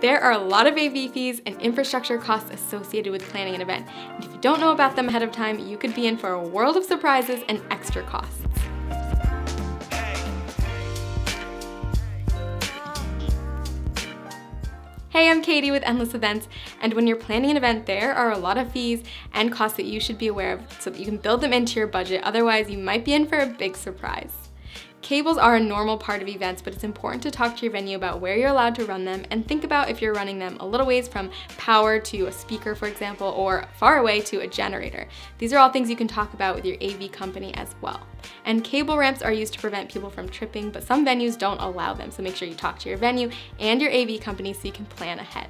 There are a lot of AV fees and infrastructure costs associated with planning an event, and if you don't know about them ahead of time, you could be in for a world of surprises and extra costs. Hey, I'm Katie with Endless Events, and when you're planning an event, there are a lot of fees and costs that you should be aware of so that you can build them into your budget, otherwise you might be in for a big surprise. Cables are a normal part of events, but it's important to talk to your venue about where you're allowed to run them and think about if you're running them a little ways from power to a speaker, for example, or far away to a generator. These are all things you can talk about with your AV company as well. And cable ramps are used to prevent people from tripping, but some venues don't allow them, so make sure you talk to your venue and your AV company so you can plan ahead.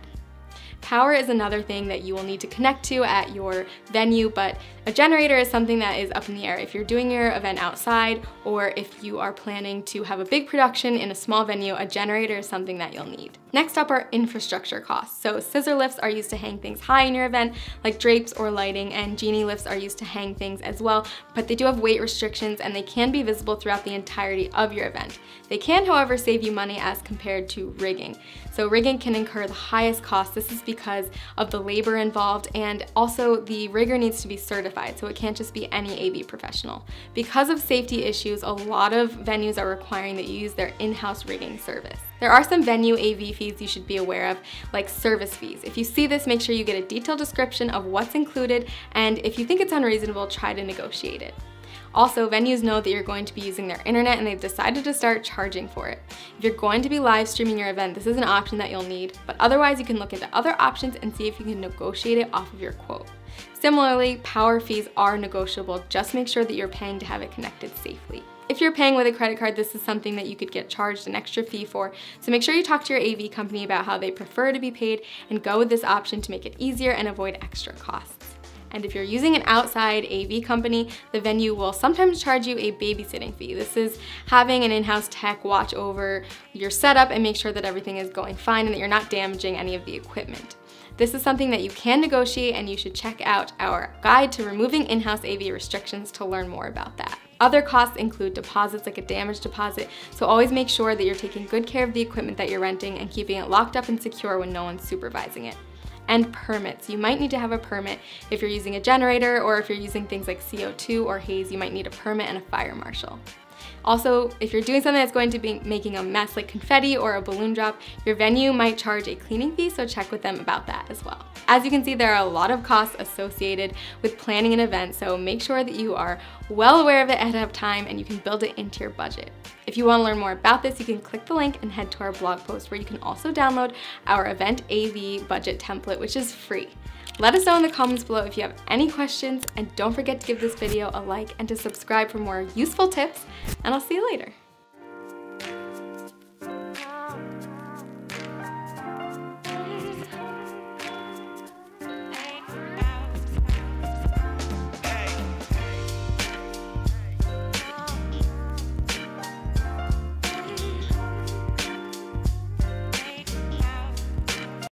Power is another thing that you will need to connect to at your venue, but a generator is something that is up in the air. If you're doing your event outside, or if you are planning to have a big production in a small venue, a generator is something that you'll need. Next up are infrastructure costs. So scissor lifts are used to hang things high in your event, like drapes or lighting, and genie lifts are used to hang things as well, but they do have weight restrictions and they can be visible throughout the entirety of your event. They can, however, save you money as compared to rigging. So rigging can incur the highest cost. This is because of the labor involved, and also the rigger needs to be certified, so it can't just be any AV professional. Because of safety issues, a lot of venues are requiring that you use their in-house rigging service. There are some venue AV fees you should be aware of, like service fees. If you see this, make sure you get a detailed description of what's included, and if you think it's unreasonable, try to negotiate it. Also, venues know that you're going to be using their internet and they've decided to start charging for it. If you're going to be live streaming your event, this is an option that you'll need, but otherwise you can look into other options and see if you can negotiate it off of your quote. Similarly, power fees are negotiable. Just make sure that you're paying to have it connected safely. If you're paying with a credit card, this is something that you could get charged an extra fee for, so make sure you talk to your AV company about how they prefer to be paid and go with this option to make it easier and avoid extra costs. And if you're using an outside AV company, the venue will sometimes charge you a babysitting fee. This is having an in-house tech watch over your setup and make sure that everything is going fine and that you're not damaging any of the equipment. This is something that you can negotiate, and you should check out our guide to removing in-house AV restrictions to learn more about that. Other costs include deposits, like a damage deposit, so always make sure that you're taking good care of the equipment that you're renting and keeping it locked up and secure when no one's supervising it. And permits. You might need to have a permit if you're using a generator, or if you're using things like CO2 or haze, you might need a permit and a fire marshal. Also, if you're doing something that's going to be making a mess like confetti or a balloon drop, your venue might charge a cleaning fee, so check with them about that as well. As you can see, there are a lot of costs associated with planning an event, so make sure that you are well aware of it ahead of time and you can build it into your budget. If you want to learn more about this, you can click the link and head to our blog post, where you can also download our event AV budget template, which is free. Let us know in the comments below if you have any questions, and don't forget to give this video a like and to subscribe for more useful tips, and I'll see you later.